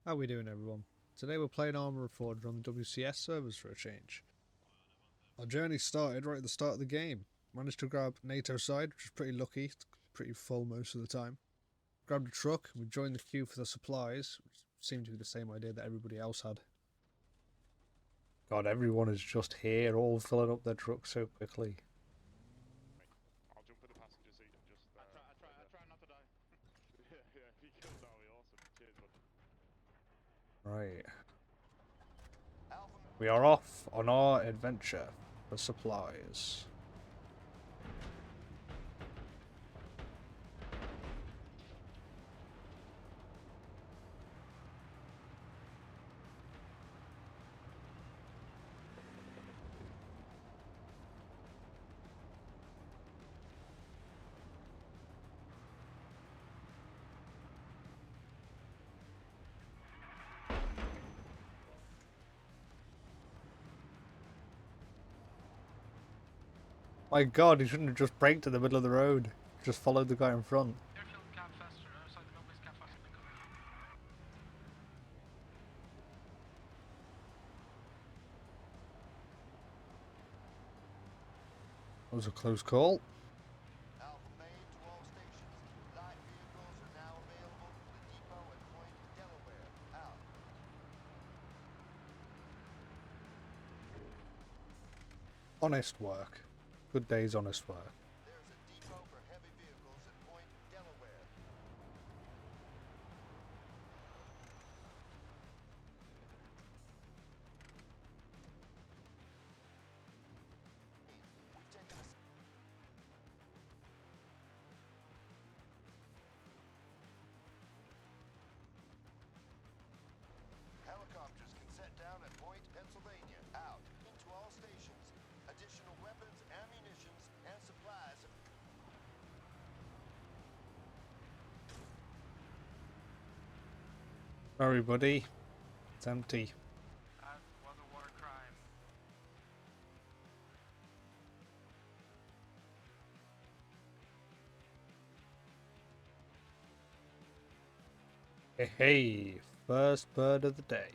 How we doing, everyone? Today we're playing ARMA Reforger on the WCS servers for a change. Our journey started right at the start of the game. Managed to grab NATO side, which is pretty lucky. It's pretty full most of the time. Grabbed a truck, and we joined the queue for the supplies, which seemed to be the same idea that everybody else had. God, everyone is just here, all filling up their trucks so quickly. I'll jump in the passenger seat and just. I try not to die. yeah, if he kills, that'll be awesome. Cheers, bud. Right. We are off on our adventure for supplies. My God, he shouldn't have just braked in the middle of the road. Just followed the guy in front. That was a close call. Alpha Main to all stations. Light vehicles are now available from the depot at Point Delaware. Out. Honest work. Good day's honest work. There's a depot for heavy vehicles at Point Delaware. We've taken a Helicopters can set down at Point, Pennsylvania. Out. Into all stations. Additional weapons, ammunitions, and supplies. Sorry, buddy. It's empty. That was a war crime. Hey, first bird of the day.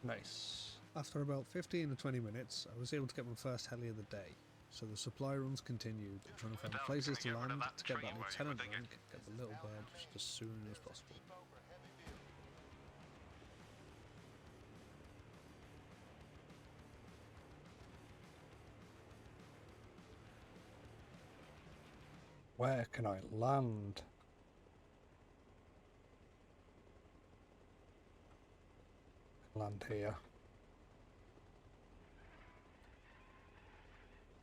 Nice. After about 15 to 20 minutes, I was able to get my first heli of the day. So the supply runs continued, trying to find places to land to get that lieutenant rank, get the little bird just as soon as possible. Depot for heavy vehicles. Where can I land? Land here.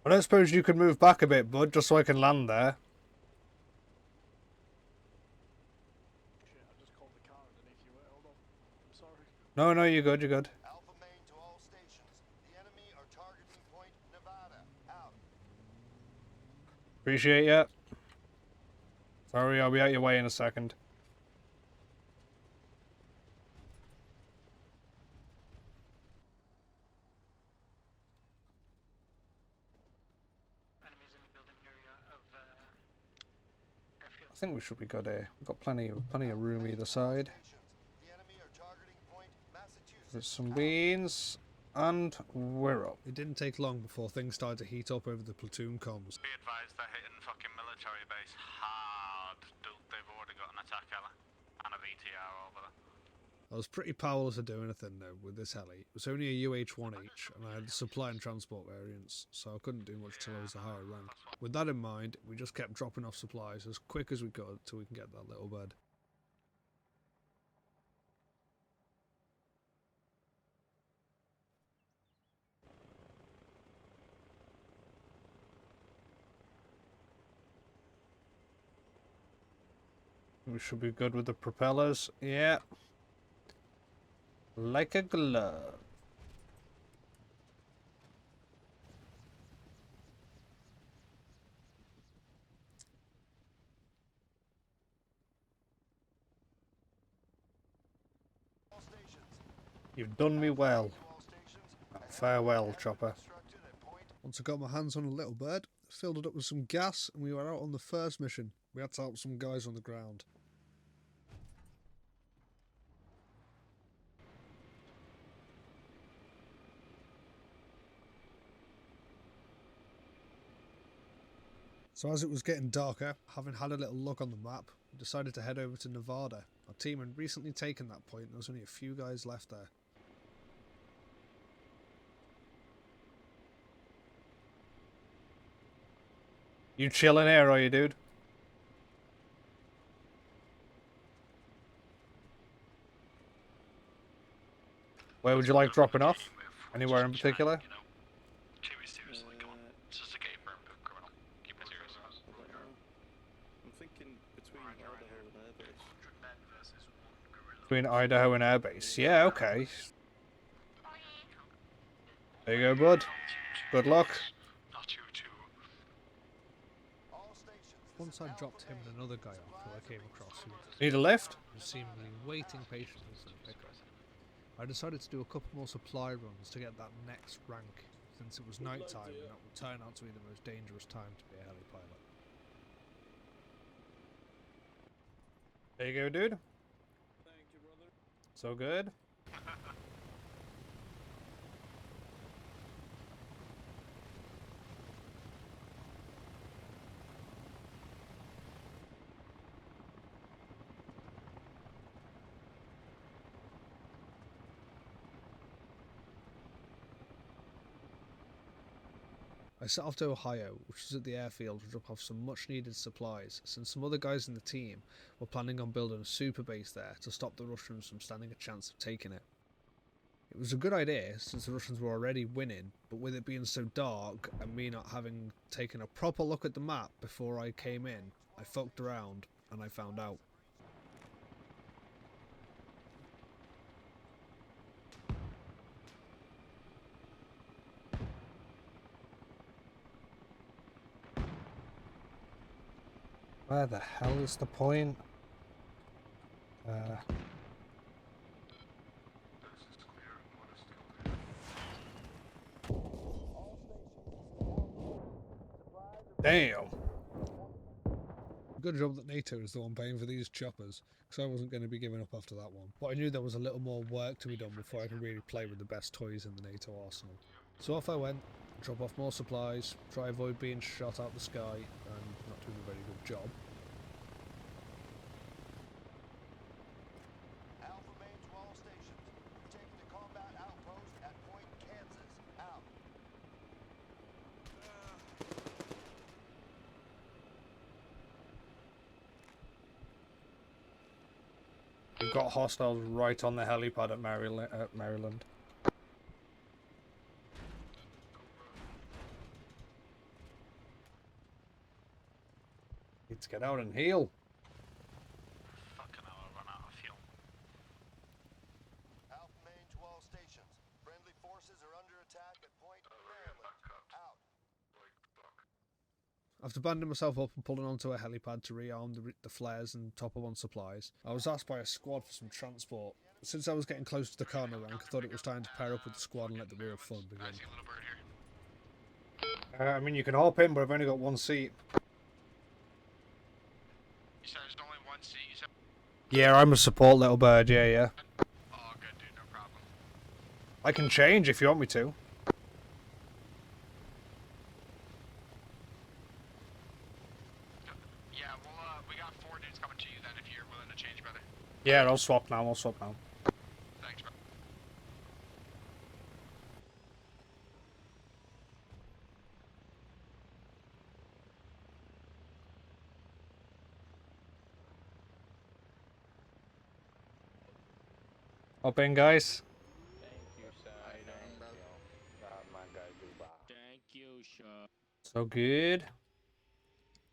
I don't suppose you could move back a bit, bud, just so I can land there. Shit, I just called the car underneath you. Hold on. I'm sorry. No, you're good, you're good. Alpha Main to all stations. The enemy are targeting Point Nevada. Out. Appreciate ya. Sorry, I'll be out your way in a second. Enemies in the building area of airfield. I think we should be good here. We've got plenty of room either side. The enemy are targeting Point, Massachusetts. There's some beans, and we're up. It didn't take long before things started to heat up over the platoon comms. Be advised they're hitting fucking military base hard. They've already got an attack heli and a VTR over there. I was pretty powerless to do anything though with this heli. It was only a UH-1H and I had supply and transport variants, so I couldn't do much till I was a higher rank. With that in mind, we just kept dropping off supplies as quick as we could till we can get that little bird. We should be good with the propellers. Yeah. Like a glove. All stations. You've done me well. To all stations. Farewell, chopper. Constructed at Point. Once I got my hands on a little bird, filled it up with some gas and we were out on the first mission. We had to help some guys on the ground. So as it was getting darker, having had a little look on the map, we decided to head over to Nevada. Our team had recently taken that point and there was only a few guys left there. You chilling here, are you, dude? Where would you like dropping off? Anywhere in particular? I'm thinking between Idaho and Airbase. Between Idaho and Airbase. Yeah, okay. There you go, bud. Good luck. All stations. This Once is I Alpha dropped him Main. and another guy off who I came across who Need a lift? was seemingly waiting patiently for the pickup, I decided to do a couple more supply runs to get that next rank, since it was night time and that would turn out to be the most dangerous time to be a heli pilot. There you go, dude. Thank you, brother. So good. I set off to Ohio, which was at the airfield to drop off some much needed supplies, since some other guys in the team were planning on building a super base there to stop the Russians from standing a chance of taking it. It was a good idea, since the Russians were already winning, but with it being so dark, and me not having taken a proper look at the map before I came in, I fucked around, and I found out. Where the hell is the point? Damn. Good job that NATO is the one paying for these choppers, because I wasn't going to be giving up after that one. But I knew there was a little more work to be done before I could really play with the best toys in the NATO arsenal. So off I went, drop off more supplies, try avoid being shot out the sky, and not doing a very good job. Alpha Main to all stations. We've taken the combat outpost at Point Kansas. Out. We've got hostiles right on the helipad at Maryland. Need to get out and heal. Fucking hell, I run out of fuel. Alpha Main to all stations. Friendly forces are under attack at Point Maryland. Out. After banding myself up and pulling onto a helipad to rearm the flares and top up on supplies, I was asked by a squad for some transport. Since I was getting close to the corner rank, I thought it was time to pair up with the squad and let the real fun begin. I see a little bird here. I mean, you can hop in, but I've only got one seat. You said there's only one seat, you said? Yeah, I'm a support little bird, yeah. Oh, good, dude, no problem. I can change if you want me to. Yeah, well, we got 4 dudes coming to you then if you're willing to change, brother. Yeah, I'll swap now, Thanks, bro. Hop in, guys. Thank you, sir. So good.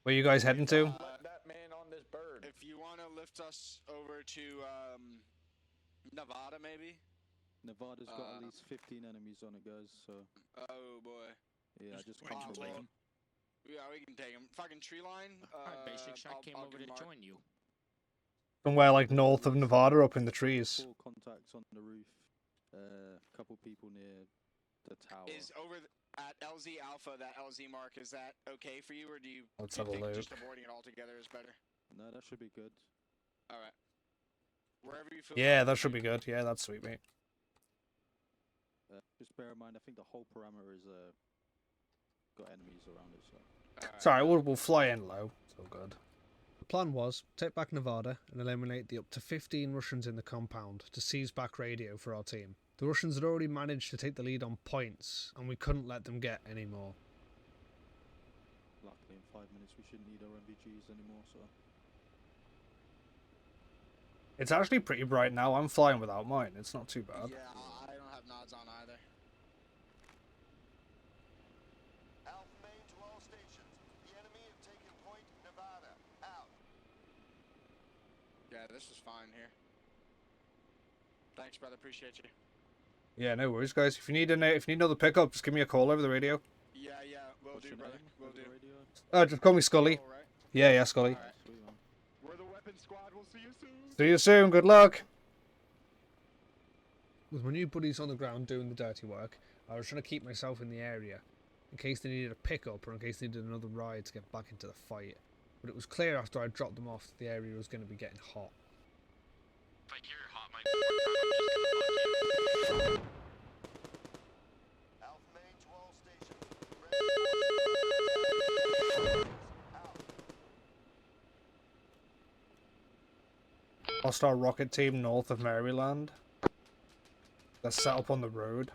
Where you guys heading to? That man on this bird. If you want to lift us over to Nevada, maybe. Nevada's got at least 15 enemies on it, guys. So Oh boy. yeah, I just We come can to take one. 'em. Yeah, we can take him. Fucking tree line. Alright, Basic Shot came over to join you. Somewhere like north of Nevada, up in the trees. 4 contacts on the roof. Couple people near the tower. Is over at LZ Alpha, that LZ mark, is that okay for you, or do you, Let's do you have a think look. just avoiding it altogether is better? No, that should be good. Alright. Wherever you feel Yeah, comfortable, that should be dude. good. Yeah, that's sweet, mate. Just bear in mind, I think the whole parameter is got enemies around it. So Sorry, we'll fly in low. So good. The plan was take back Nevada and eliminate the up to 15 Russians in the compound to seize back radio for our team. The Russians had already managed to take the lead on points, and we couldn't let them get any more. Luckily, in 5 minutes, we shouldn't need our MVGs anymore, so... It's actually pretty bright now. I'm flying without mine. It's not too bad. Yeah, I don't have nods on either. Alpha main to all stations. The enemy have taken point Nevada. Out. Yeah, this is fine here. Thanks, brother. Appreciate you. Yeah, no worries, guys. If you need another pickup, just give me a call over the radio. Yeah, will What's do, your brother. name? Will Over do. the radio? Just call me Scully. All right. Yeah, Scully. All right. Sweet, man. We're the weapons squad. We'll see you soon. See you soon. Good luck. With my new buddies on the ground doing the dirty work, I was trying to keep myself in the area, in case they needed a pickup or in case they needed another ride to get back into the fight. But it was clear after I dropped them off that the area was going to be getting hot. If I hear hot mic one more time, I'm just gonna fuck you. Alpha main to all stations. Out. Hostile rocket team north of Maryland. They're set up on the road.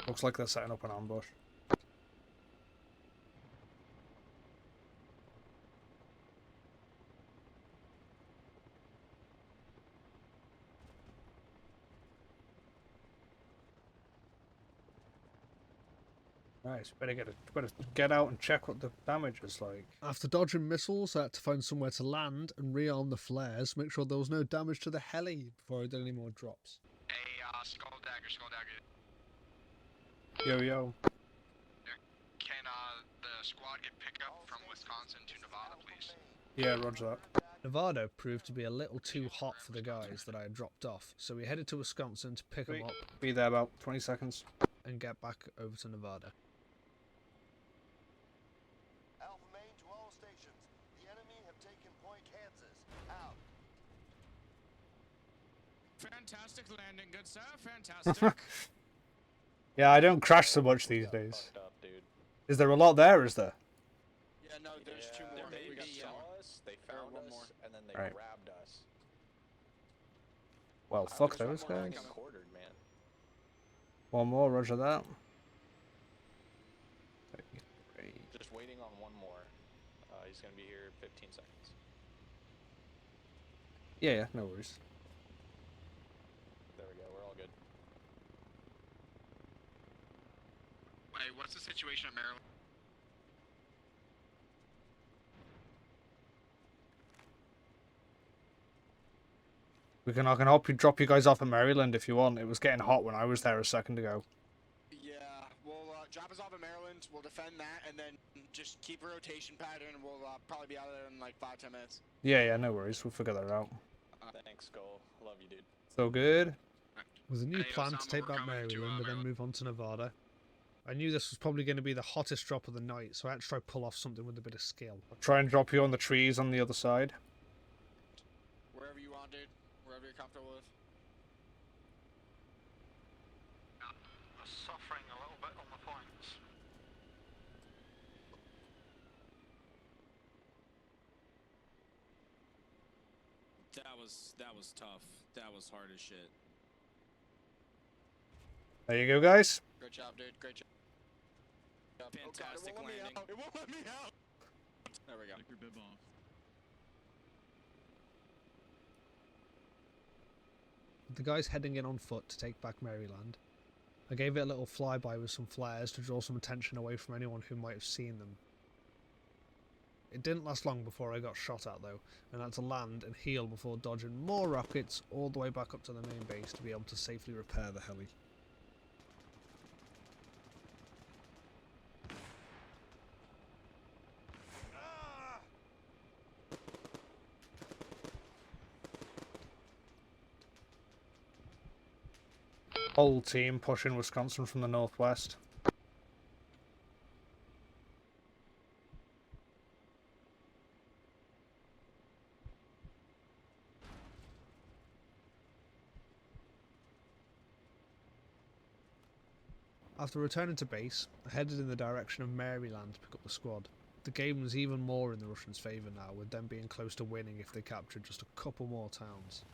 Looks like they're setting up an ambush. Nice. Better get out and check what the damage is like. After dodging missiles, I had to find somewhere to land and rearm the flares, make sure there was no damage to the heli before I did any more drops. Hey, SkullDuckery. Yo. Can the squad get pickup from Wisconsin to Nevada, please? Yeah, roger that. Nevada proved to be a little too hot for the guys that I had dropped off, so we headed to Wisconsin to pick them Sweet. up Be there about 20 seconds. and get back over to Nevada. Alpha main to all stations. The enemy have taken point Kansas. Out. Fantastic landing, good sir. Fantastic. Yeah, I don't crash so much these days. Is there a lot there, is there? Yeah, no, there's two more. There may We got be, two more. us, they Or found one us, more. and then they Right. grabbed us. Well, fuck those guys. Got quartered, man. One more, roger that. Just waiting on one more. He's gonna be here 15 seconds. Yeah, no worries. There we go, we're all good. Hey, what's the situation in Maryland? I can help you drop you guys off in Maryland if you want. It was getting hot when I was there a second ago. Yeah, we'll drop us off in Maryland. We'll defend that, and then just keep a rotation pattern. We'll probably be out there in like 5-10 minutes. Yeah, no worries. We'll figure that out. Thanks, Skull. Love you, dude. So good. With a new Hey, plan to Osama, take we're back coming to, Maryland and then Maryland. move on to Nevada, I knew this was probably going to be the hottest drop of the night, so I had to try pull off something with a bit of skill. I'll try and drop you on the trees on the other side. Wherever you want, dude. Wherever you're comfortable with. I'm suffering a little bit on the points. That was tough. That was hard as shit. There you go, guys. Great job, dude. Great job. Fantastic oh God, it won't landing. Let me out. It won't let me out. There we go. Take your bib off. With the guys heading in on foot to take back Maryland, I gave it a little flyby with some flares to draw some attention away from anyone who might have seen them. It didn't last long before I got shot at though, and had to land and heal before dodging more rockets all the way back up to the main base to be able to safely repair the heli. Whole team pushing Wisconsin from the northwest. After returning to base, I headed in the direction of Maryland to pick up the squad. The game was even more in the Russians' favour now, with them being close to winning if they captured just a couple more towns.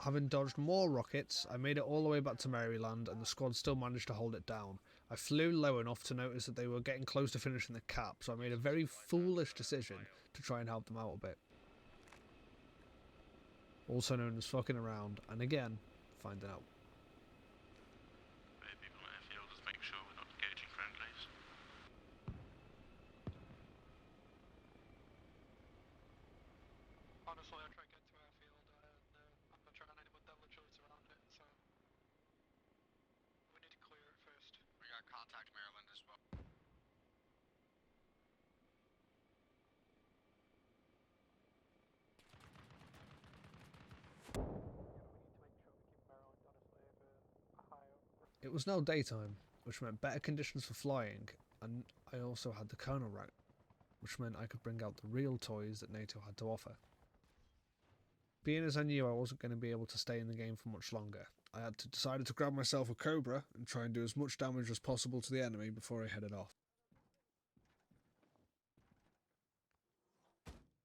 Having dodged more rockets, I made it all the way back to Maryland and the squad still managed to hold it down. I flew low enough to notice that they were getting close to finishing the cap, so I made a very foolish decision to try and help them out a bit. Also known as fucking around, and again, finding out. People in airfield, just make sure we're not engaging friendlies. Honestly, I try to get to airfield and I'm not trying anyone that literally surround it, so we need to clear it first. We got contact Maryland as well. It was now daytime, which meant better conditions for flying, and I also had the Colonel rank, which meant I could bring out the real toys that NATO had to offer. Being as I knew I wasn't going to be able to stay in the game for much longer, I had decided to grab myself a Cobra and try and do as much damage as possible to the enemy before I headed off.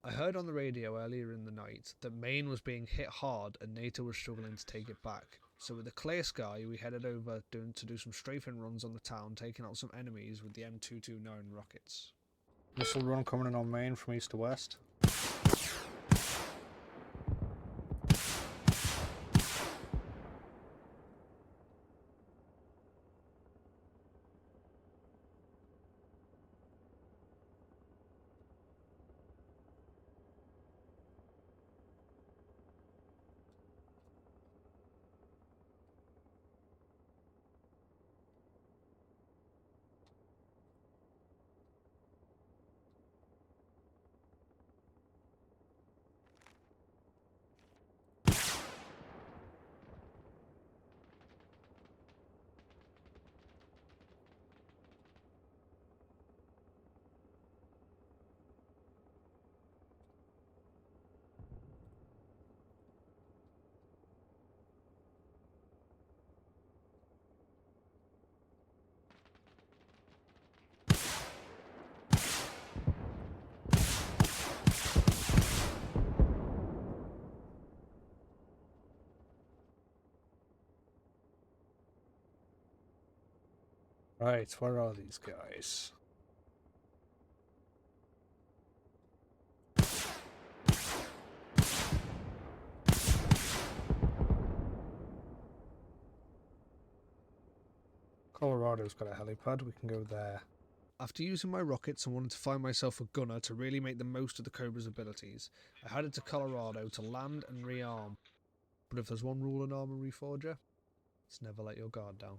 I heard on the radio earlier in the night that Maine was being hit hard and NATO was struggling to take it back, so with a clear sky we headed over to do some strafing runs on the town, taking out some enemies with the M229 rockets. Missile run coming in on Maine from east to west. Right, where are these guys? Colorado's got a helipad, we can go there. After using my rockets and wanting to find myself a gunner to really make the most of the Cobra's abilities, I headed to Colorado to land and rearm. But if there's one rule in ARMA Reforger, it's never let your guard down.